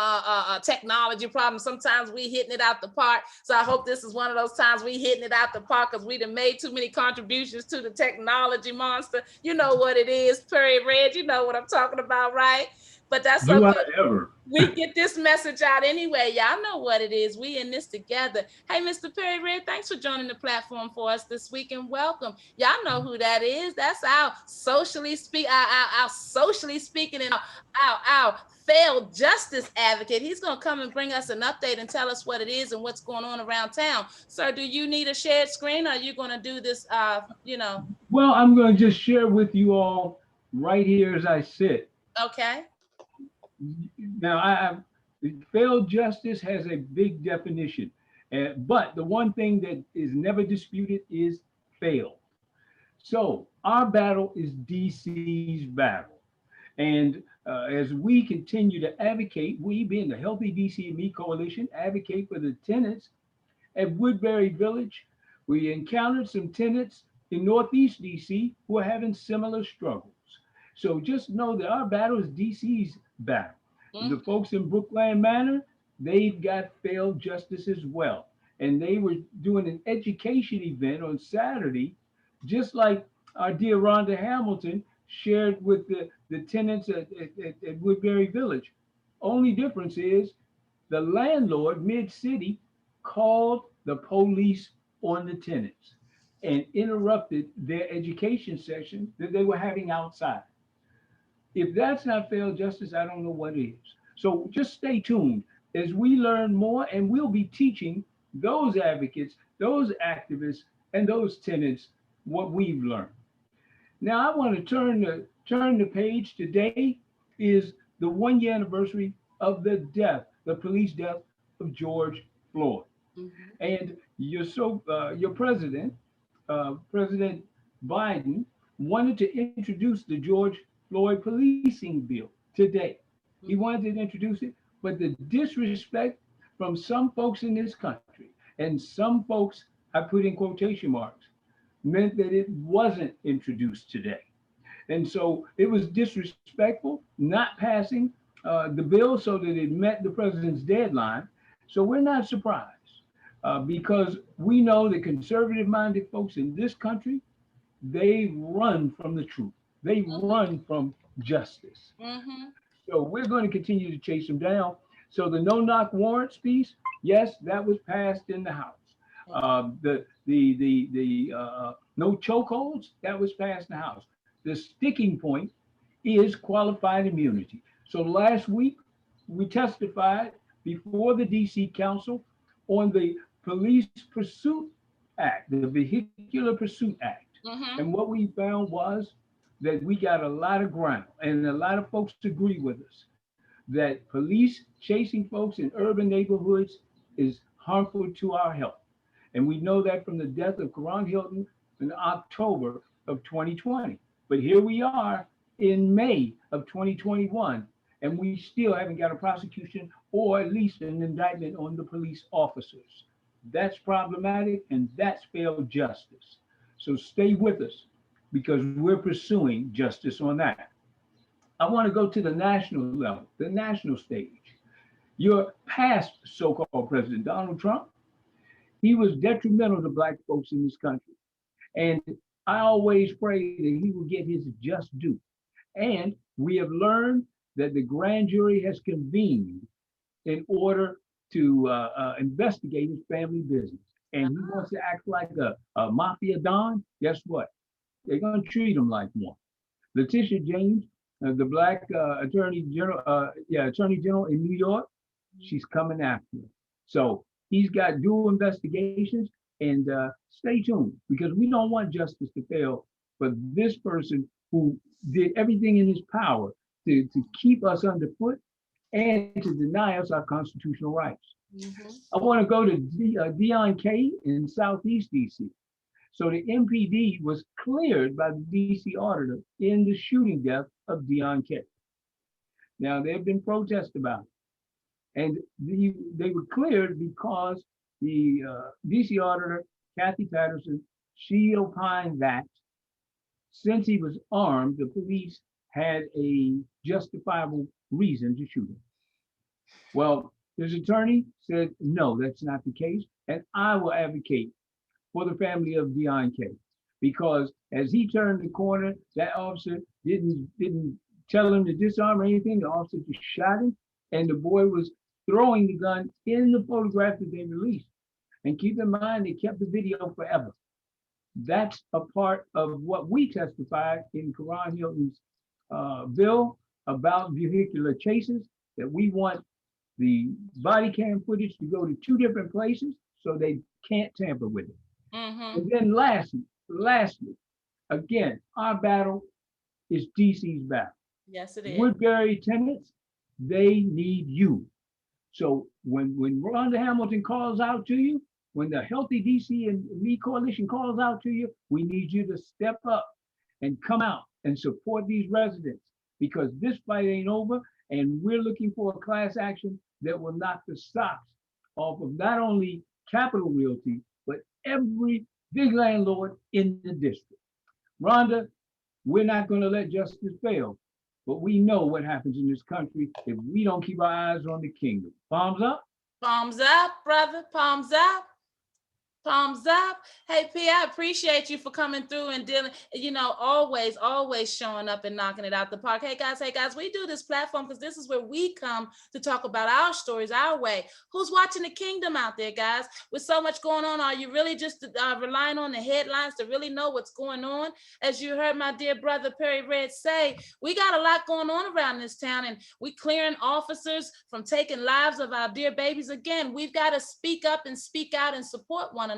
technology problems. Sometimes we hitting it out the park. So I hope this is one of those times we hitting it out the park because we done made too many contributions to the technology monster. You know what it is. Perry Red, you know what I'm talking about, right? But that's Do okay. I ever? We get this message out anyway. Y'all know what it is. We in this together. Hey, Mr. Perry Red, thanks for joining the platform for us this week and welcome. Y'all know who that is. That's our socially speaking and our failed justice advocate. He's going to come and bring us an update and tell us what it is and what's going on around town. Sir, do you need a shared screen or are you going to do this, Well, I'm going to just share with you all right here as I sit. Okay. Now, failed justice has a big definition, but the one thing that is never disputed is failed. So our battle is DC's battle. And as we continue to advocate, we being the Healthy DC and Me Coalition, advocate for the tenants at Woodbury Village. We encountered some tenants in Northeast DC who are having similar struggles. So just know that our battle is DC's battle. Mm-hmm. The folks in Brookland Manor, they've got failed justice as well. And they were doing an education event on Saturday, just like our dear Rhonda Hamilton shared with the tenants at Woodbury Village. Only difference is the landlord, Mid-City, called the police on the tenants and interrupted their education session that they were having outside. If that's not failed justice, I don't know what is. So just stay tuned as we learn more, and we'll be teaching those advocates, those activists, and those tenants what we've learned. Now I want to turn the page. Today is the 1 year anniversary of the police death of George Floyd. Mm-hmm. And your president, President Biden, wanted to introduce the George Floyd policing bill today. He wanted to introduce it, but the disrespect from some folks in this country, and some folks, I put in quotation marks, meant that it wasn't introduced today. And so it was disrespectful not passing the bill so that it met the president's deadline. So we're not surprised because we know that conservative-minded folks in this country, they run from the truth. They run from justice. Mm-hmm. So we're going to continue to chase them down. So the no-knock warrants piece, yes, that was passed in the House. The no chokeholds, that was passed in the House. The sticking point is qualified immunity. So last week, we testified before the DC Council on the Police Pursuit Act, the Vehicular Pursuit Act. Mm-hmm. And what we found was that we got a lot of ground, and a lot of folks agree with us. that police chasing folks in urban neighborhoods is harmful to our health. And we know that from the death of Karan Hilton in October of 2020. But here we are in May of 2021, and we still haven't got a prosecution or at least an indictment on the police officers. That's problematic, and that's failed justice. So stay with us because we're pursuing justice on that. I want to go to the national level, the national stage. Your past so-called president, Donald Trump, he was detrimental to Black folks in this country. And I always pray that he will get his just due. And we have learned that the grand jury has convened in order to investigate his family business. And he wants to act like a mafia don. Guess what? They're going to treat him like one. Letitia James, the Black Attorney General in New York, she's coming after him. So he's got dual investigations, and stay tuned because we don't want justice to fail for this person who did everything in his power to keep us underfoot and to deny us our constitutional rights. I want to go to Deon Kay in Southeast DC. So the MPD was cleared by the DC auditor in the shooting death of Deon Kay. Now, there have been protests about it. And they were cleared because the DC auditor, Kathy Patterson, she opined that since he was armed, the police had a justifiable reason to shoot him. Well, his attorney said, no, that's not the case. And I will advocate for the family of Deon Kay because as he turned the corner, that officer didn't tell him to disarm or anything. The officer just shot him, and the boy was throwing the gun in the photograph that they released. And keep in mind, they kept the video forever. That's a part of what we testified in Karan Hilton's bill about vehicular chases, that we want the body cam footage to go to 2 different places so they can't tamper with it. And then lastly, again, our battle is DC's battle. Yes, it is. Woodbury tenants, they need you. So when Rhonda Hamilton calls out to you, when the Healthy DC and Me Coalition calls out to you, we need you to step up and come out and support these residents because this fight ain't over, and we're looking for a class action that will knock the socks off of not only Capital Realty, but every big landlord in the district. Rhonda, we're not going to let justice fail, but we know what happens in this country if we don't keep our eyes on the kingdom. Palms up? Palms up, brother. Palms up. Palms up. Hey, P, I appreciate you for coming through and dealing, always showing up and knocking it out the park. Hey guys, we do this platform because this is where we come to talk about our stories, our way. Who's watching the kingdom out there, guys? With so much going on, are you really just relying on the headlines to really know what's going on? As you heard my dear brother Perry Red say, we got a lot going on around this town, and we clearing officers from taking lives of our dear babies. Again, we've got to speak up and speak out and support one another.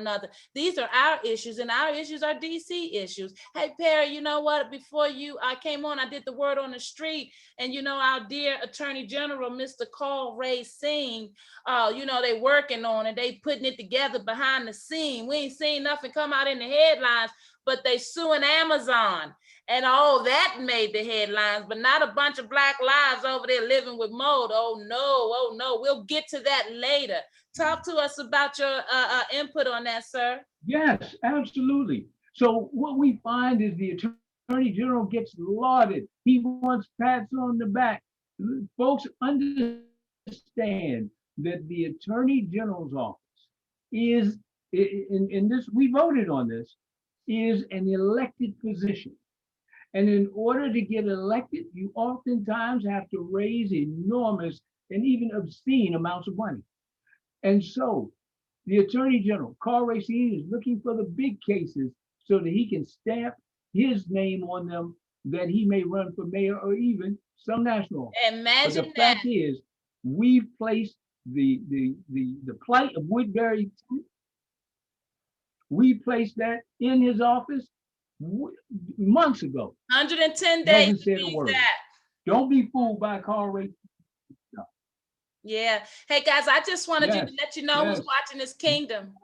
These are our issues, and our issues are DC issues. Hey, Perry, you know what? Before I came on, I did the word on the street, and our dear Attorney General, Mr. Carl Ray Singh, they working on it. They putting it together behind the scene. We ain't seen nothing come out in the headlines, but they suing Amazon. And that made the headlines, but not a bunch of Black lives over there living with mold. Oh no, we'll get to that later. Talk to us about your input on that, sir. Yes, absolutely. So what we find is the Attorney General gets lauded. He wants pats on the back. Folks understand that the Attorney General's office is, in this, we voted on this, is an elected position. And in order to get elected, you oftentimes have to raise enormous and even obscene amounts of money. And so the Attorney General, Carl Racine, is looking for the big cases so that he can stamp his name on them, that he may run for mayor or even some national. Imagine but the fact is, we've placed the plight of Woodbury, we placed that in his office months ago. 110 days. Said a word. Don't be fooled by Carl Ray. Yeah. Hey guys, I just wanted you Yes, to let you know who's yes. watching this kingdom.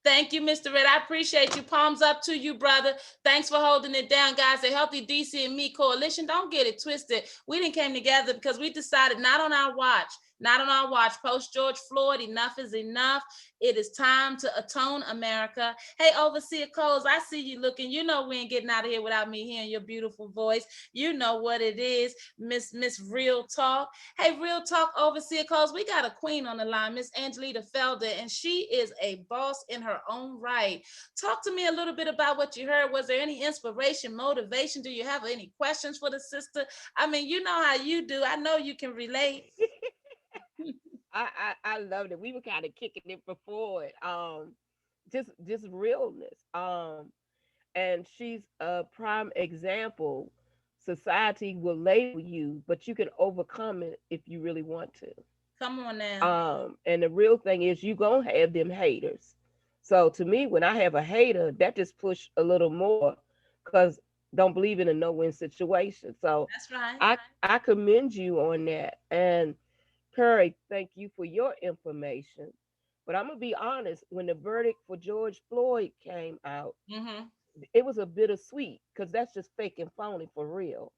Thank you, Mr. Red. I appreciate you. Palms up to you, brother. Thanks for holding it down, guys. The Healthy DC and Me Coalition, don't get it twisted. We didn't came together because we decided not on our watch, not on our watch. Post George Floyd, enough is enough. It is time to atone, America. Hey, Overseer Coles, I see you looking. You know we ain't getting out of here without me hearing your beautiful voice. You know what it is, Miss Real Talk. Hey, Real Talk, Overseer Coles, we got a queen on the line, Miss Angelita Felder, and she is a boss in her own right. Talk to me a little bit about what you heard. Was there any inspiration, motivation? Do you have any questions for the sister? I mean, you know how you do. I know you can relate. I loved it. We were kind of kicking it before it. Just realness. And she's a prime example. Society will label you, but you can overcome it if you really want to. Come on now. And the real thing is you gonna have them haters. So to me, when I have a hater, that just push a little more because don't believe in a no-win situation. So That's right. I commend you on that. And Curry, thank you for your information. But I'm gonna be honest, when the verdict for George Floyd came out, Mm-hmm. it was a bittersweet because that's just fake and phony for real.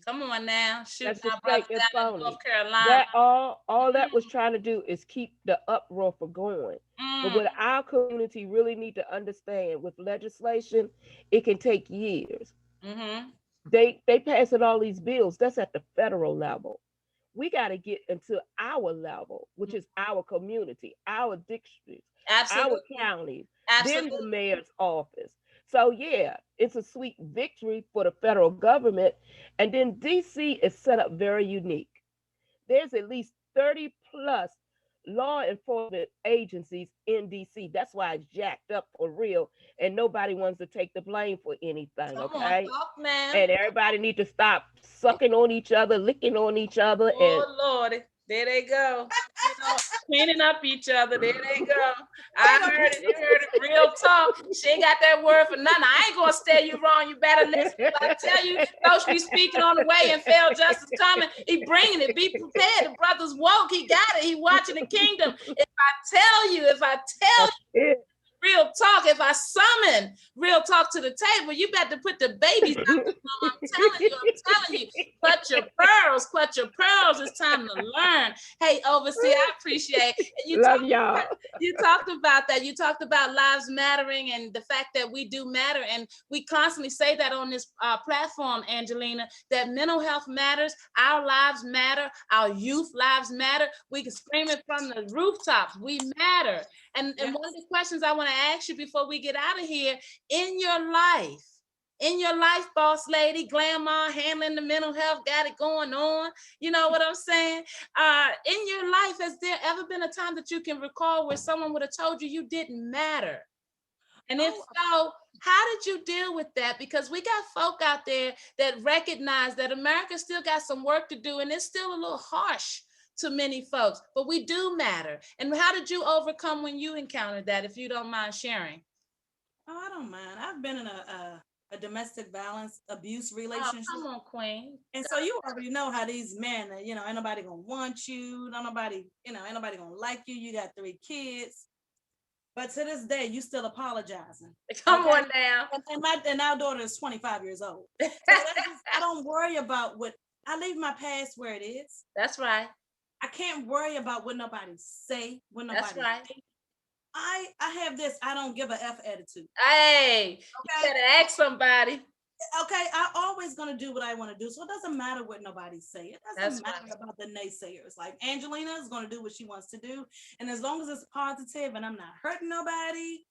Come on now. Shooting That's just our fake brothers and down in phony. North Carolina. That all that was trying to do is keep the uproar from going. But what our community really need to understand with legislation, it can take years. Mm-hmm. They passing all these bills. That's at the federal level. We got to get into our level, which is our community, our districts, our Absolutely. counties, then the Absolutely. mayor's office. So yeah, it's a sweet victory for the federal government. And then DC is set up very unique. There's at least 30 plus law enforcement agencies in DC. That's why it's jacked up for real. And nobody wants to take the blame for anything, Come on, okay? talk now. And everybody need to stop sucking on each other, licking on each other, and Oh Lordy, there they go. You know, cleaning up each other. There they go. I heard it. You heard it. Real talk. She ain't got that word for nothing. I ain't gonna stare you wrong. You better listen. If I tell you, Coach be speaking on the way and Fail Justice coming. He bringing it. Be prepared. The brother's woke. He got it. He watching the kingdom. If I tell you. Real talk, if I summon real talk to the table, you better put the babies out the room. I'm telling you, clutch your pearls. It's time to learn. Hey, Overseer, I appreciate it. You love y'all. You talked about that. You talked about lives mattering and the fact that we do matter. And we constantly say that on this platform, Angelina, that mental health matters. Our lives matter. Our youth lives matter. We can scream it from the rooftops. We matter. And one of the questions I want to ask you before we get out of here, in your life, boss lady, grandma, handling the mental health, got it going on. You know what I'm saying? In your life, has there ever been a time that you can recall where someone would have told you you didn't matter? And if so, how did you deal with that? Because we got folk out there that recognize that America still got some work to do, and it's still a little harsh to many folks, but we do matter. And how did you overcome when you encountered that, if you don't mind sharing? Oh, I don't mind. I've been in a domestic violence abuse relationship. Oh, come on, Queen. And so you already know how these men, ain't nobody gonna want you, ain't nobody gonna like you. You got 3 kids. But to this day, you still apologizing. Come on now. And our daughter is 25 years old. So I don't worry about I leave my past where it is. That's right. I can't worry about what nobody say, what nobody That's right. think. I have this I don't give a F attitude. Hey, okay? You better ask somebody. Okay, I'm always gonna do what I want to do. So it doesn't matter what nobody say. It doesn't matter about the naysayers. Like Angelina is gonna do what she wants to do. And as long as it's positive and I'm not hurting nobody,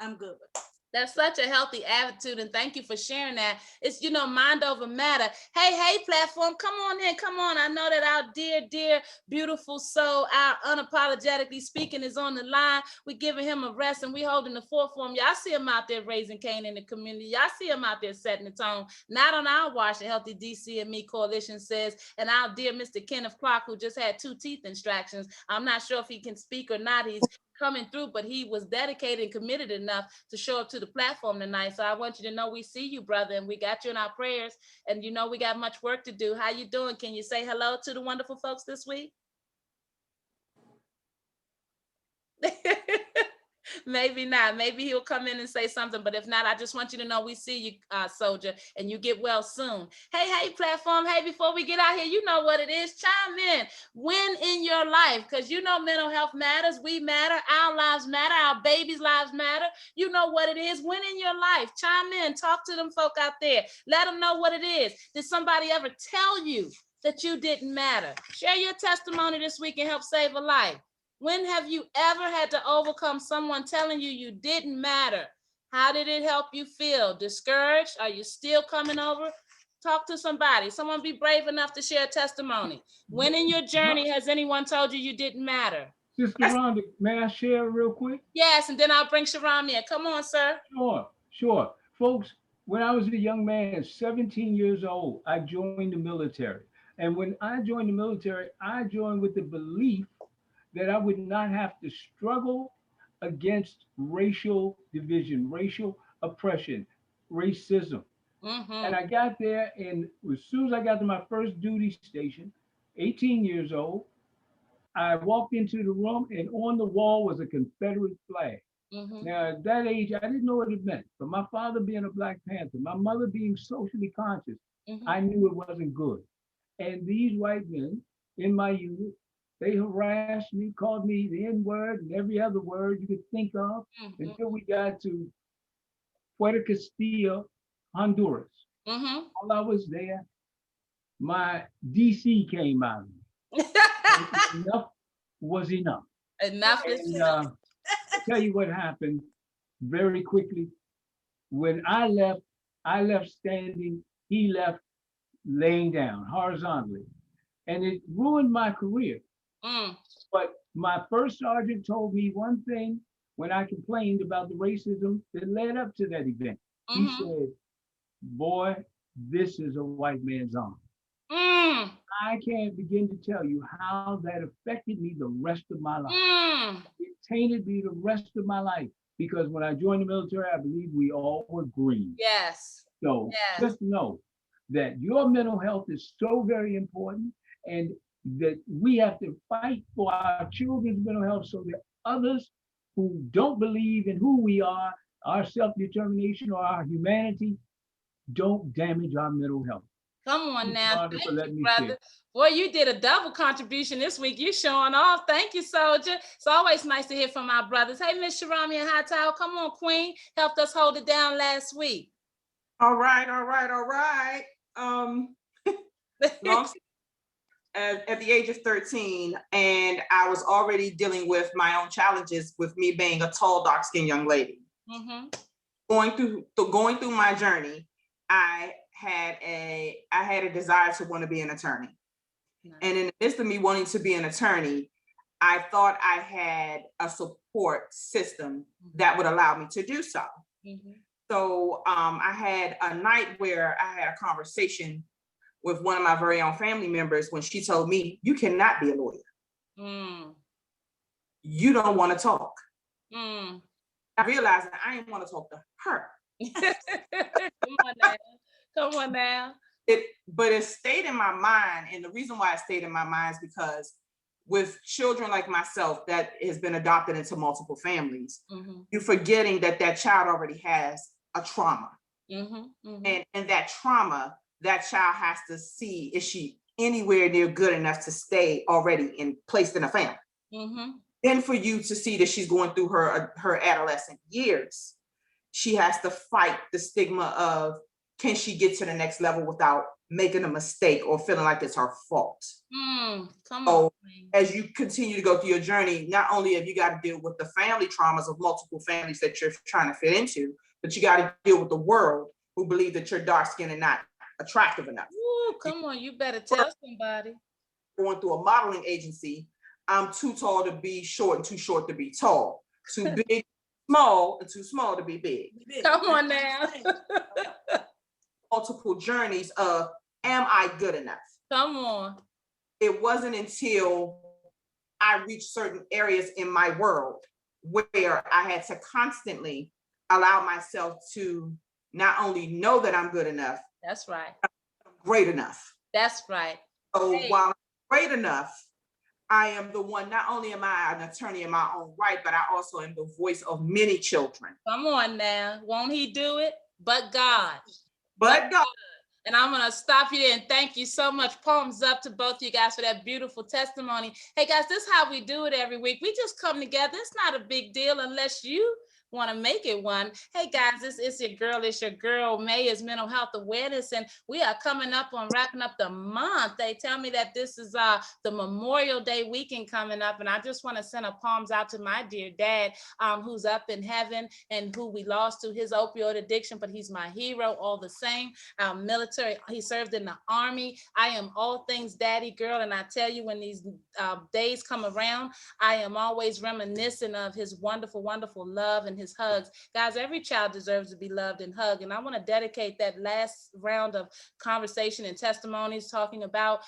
I'm good with it. That's such a healthy attitude, and thank you for sharing that. It's, mind over matter. Hey, platform, come on in, come on. I know that our dear, beautiful soul, our unapologetically speaking is on the line. We're giving him a rest, and we holding the fort for him. Y'all see him out there raising Cain in the community. Y'all see him out there setting the tone. Not on our watch, the Healthy DC and Me Coalition says, and our dear Mr. Kenneth Clark, who just had 2 teeth extractions. I'm not sure if he can speak or not. He's coming through, but he was dedicated and committed enough to show up to the platform tonight. So I want you to know we see you, brother, and we got you in our prayers. And you know we got much work to do. How you doing? Can you say hello to the wonderful folks this week? Maybe not. Maybe he'll come in and say something, but if not, I just want you to know we see you, soldier, and you get well soon. Hey, platform. Hey, before we get out here, you know what it is. Chime in. When in your life, because you know mental health matters. We matter. Our lives matter. Our babies' lives matter. You know what it is. When in your life, chime in. Talk to them folk out there. Let them know what it is. Did somebody ever tell you that you didn't matter? Share your testimony this week and help save a life. When have you ever had to overcome someone telling you you didn't matter? How did it help you feel? Discouraged? Are you still coming over? Talk to somebody. Someone be brave enough to share a testimony. When in your journey has anyone told you you didn't matter? Sister Rhonda, may I share real quick? Yes, and then I'll bring Sharon in. Come on, sir. Sure. Folks, when I was a young man, 17 years old, I joined the military. And when I joined the military, I joined with the belief that I would not have to struggle against racial division, racial oppression, racism. And I got there, and as soon as I got to my first duty station, 18 years old, I walked into the room, and on the wall was a Confederate flag. Now, at that age, I didn't know what it meant, but my father being a Black Panther, my mother being socially conscious, I knew it wasn't good. And these white men in my unit, they harassed me, called me the N-word and every other word you could think of until we got to Puerto Castillo, Honduras. While I was there, my DC came out of me. Enough was enough. Enough is enough. I'll tell you what happened very quickly. When I left standing, he left laying down horizontally. And it ruined my career. But my first sergeant told me one thing when I complained about the racism that led up to that event. He said, boy, this is a white man's army. I can't begin to tell you how that affected me the rest of my life. It tainted me the rest of my life because when I joined the military, I believe we all were green. Yes. So just know that your mental health is so very important and that we have to fight for our children's mental health so that others who don't believe in who we are, our self-determination or our humanity, don't damage our mental health. Come on now. Thank you, brother. Boy, you did a double contribution this week. You showing off. Thank you, soldier. It's always nice to hear from our brothers. Hey, Miss Sharami and High Tower, come on, Queen. Helped us hold it down last week. All right. At the age of 13, and I was already dealing with my own challenges with me being a tall, dark-skinned young lady. Going through my journey, I had a desire to want to be an attorney. And in the midst of me wanting to be an attorney, I thought I had a support system that would allow me to do so. So I had a night where I had a conversation with one of my very own family members when she told me, you cannot be a lawyer. You don't want to talk. I realized that I didn't want to talk to her. Come on now. But it stayed in my mind. And the reason why it stayed in my mind is because with children like myself that has been adopted into multiple families, you're forgetting that child already has a trauma. And that trauma, that child has to see, is she anywhere near good enough to stay already placed in a family? Then for you to see that she's going through her adolescent years, she has to fight the stigma of, can she get to the next level without making a mistake or feeling like it's her fault? So as you continue to go through your journey, not only have you got to deal with the family traumas of multiple families that you're trying to fit into, but you got to deal with the world who believe that you're dark skinned and not attractive enough. Ooh, come on, you better tell somebody. Going through a modeling agency, I'm too tall to be short and too short to be tall. Too big, small, and too small to be big. Come on now. Multiple journeys of, am I good enough? Come on. It wasn't until I reached certain areas in my world where I had to constantly allow myself to not only know that I'm good enough, That's right. I'm great enough. That's right. So Hey. while I'm great enough, I am the one, not only am I an attorney in my own right, but I also am the voice of many children. Come on now. Won't he do it? But God. But God. And I'm going to stop you there and thank you so much. Palms up to both you guys for that beautiful testimony. Hey, guys, this is how we do it every week. We just come together. It's not a big deal unless you want to make it one. Hey, guys, it's your girl. May is Mental Health Awareness, and we are coming up on wrapping up the month. They tell me that this is the Memorial Day weekend coming up, and I just want to send a palms out to my dear dad, who's up in heaven and who we lost to his opioid addiction, but he's my hero all the same. Military, he served in the Army. I am all things daddy girl, and I tell you, when these days come around, I am always reminiscent of his wonderful, wonderful love and his hugs. Guys, every child deserves to be loved and hugged, and I want to dedicate that last round of conversation and testimonies talking about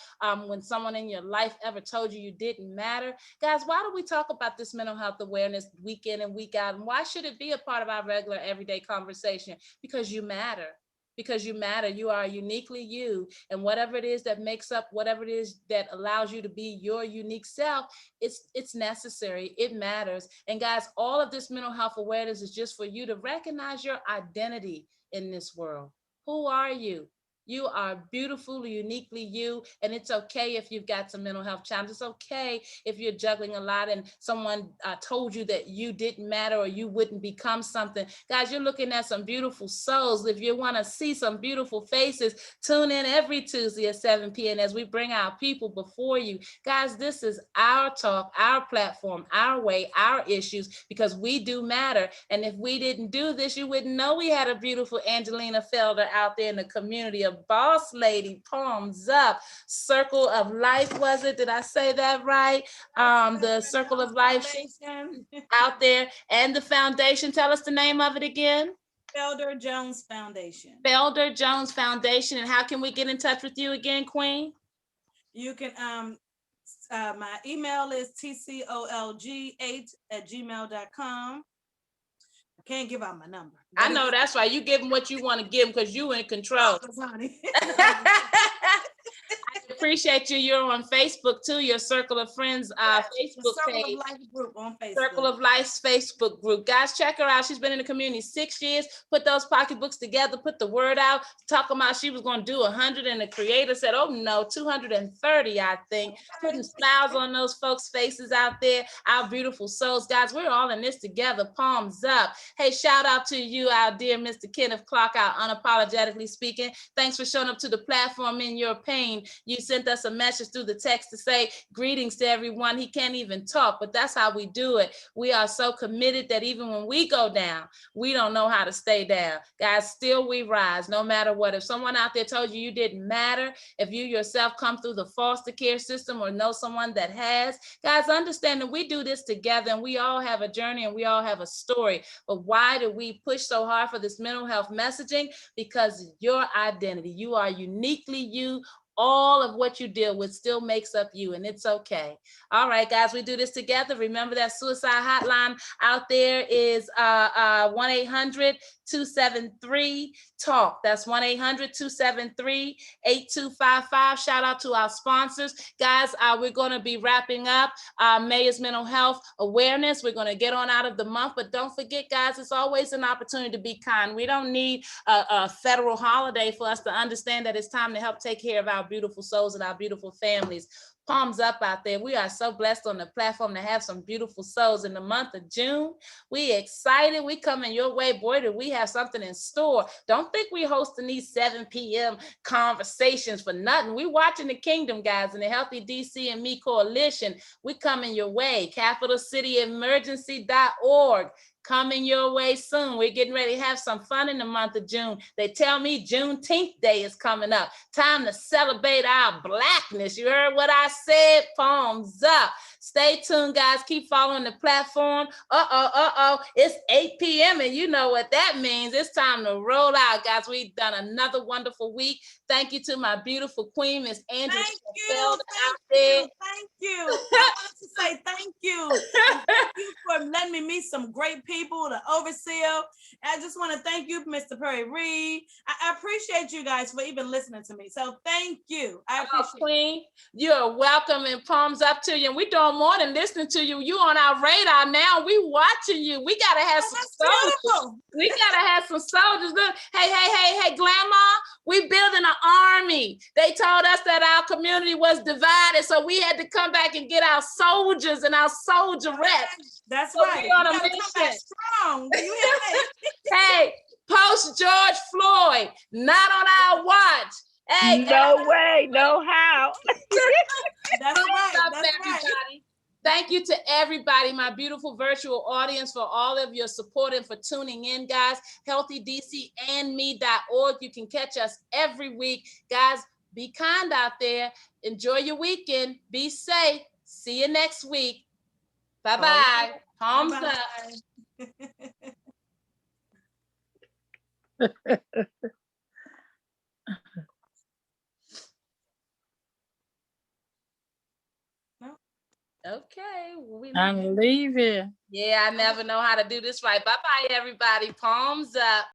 when someone in your life ever told you didn't matter. Guys, why do we talk about this mental health awareness week in and week out, and why should it be a part of our regular everyday conversation? Because you matter. Because you matter. You are uniquely you, and whatever it is that makes up, whatever it is that allows you to be your unique self, it's necessary. It matters. And guys, all of this mental health awareness is just for you to recognize your identity in this world. Who are you? You are beautiful, uniquely you, and it's okay if you've got some mental health challenges. It's okay if you're juggling a lot and someone told you that you didn't matter or you wouldn't become something. Guys, you're looking at some beautiful souls. If you want to see some beautiful faces, tune in every Tuesday at 7 p.m. as we bring our people before you. Guys, this is our talk, our platform, our way, our issues, because we do matter. And if we didn't do this, you wouldn't know we had a beautiful Angelina Felder out there in the community, a boss lady. Palms up. Circle of Life, was it? Did I say that right? The Circle of Life out there, and the foundation. Tell us the name of it again. Felder Jones Foundation. Felder Jones Foundation. And how can we get in touch with you again, Queen? You can, my email is tcolg8@gmail.com. I can't give out my number. I know, that's right. You give them what you want to give them because you in control. I appreciate you. You're on Facebook too. Your Circle of Friends Facebook page. Circle of Life group on Facebook. Circle of Life's Facebook group. Guys, check her out. She's been in the community 6 years. Put those pocketbooks together. Put the word out. Talking about she was going to do 100, and the creator said, "Oh no, 230." I think putting smiles on those folks' faces out there. Our beautiful souls, guys. We're all in this together. Palms up. Hey, shout out to you, our dear Mr. Kenneth Clark, out unapologetically speaking. Thanks for showing up to the platform in your pain. You sent us a message through the text to say greetings to everyone. He can't even talk, but that's how we do it. We are so committed that even when we go down, we don't know how to stay down. Guys, still we rise no matter what. If someone out there told you didn't matter, if you yourself come through the foster care system or know someone that has, guys, understand that we do this together, and we all have a journey and we all have a story. But why do we push so hard for this mental health messaging? Because your identity, you are uniquely you. All of what you deal with still makes up you, and it's okay. All right, guys, we do this together. Remember that suicide hotline out there is 1-800-273-TALK. That's 1-800-273-8255. Shout out to our sponsors. Guys, we're going to be wrapping up May is Mental Health Awareness. We're going to get on out of the month, but don't forget, guys, it's always an opportunity to be kind. We don't need a federal holiday for us to understand that it's time to help take care of our beautiful souls and our beautiful families. Palms up out there. We are so blessed on the platform to have some beautiful souls in the month of June. We excited. We coming your way. Boy, do we have something in store. Don't think we hosting these 7 p.m. conversations for nothing. We watching the kingdom, guys, and the Healthy DC and Me Coalition. We coming your way. CapitalCityEmergency.org. Coming your way soon. We're getting ready to have some fun in the month of June. They tell me Juneteenth Day is coming up. Time to celebrate our Blackness. You heard what I said? Palms up. Stay tuned, guys. Keep following the platform. It's 8 p.m. and you know what that means. It's time to roll out, guys. We've done another wonderful week. Thank you to my beautiful queen, Miss Andrew. Thank you. I wanted to say thank you. And thank you for letting me meet some great people, the overseer. I just want to thank you, Mr. Perry Reed. I appreciate you guys for even listening to me. So thank you. I appreciate Queen, you're welcome, and palms up to you. And we're doing more than listening to you. You on our radar now. We watching you. We gotta have some soldiers. beautiful. We gotta have some soldiers. Look, hey, Grandma, we building an army. They told us that our community was divided, so we had to come back and get our soldiers and our soldierettes. That's So right. we on a You gotta come back mission. strong. Do you hear me? Hey, post George Floyd, not on our watch. Hey, No way, no how. That's right. up, That's right. everybody. Thank you to everybody, my beautiful virtual audience, for all of your support and for tuning in, guys. HealthyDCandme.org. You can catch us every week. Guys, be kind out there. Enjoy your weekend. Be safe. See you next week. Bye-bye. Palms up. Okay. I'm leaving. Yeah, I never know how to do this right. Bye-bye, everybody. Palms up.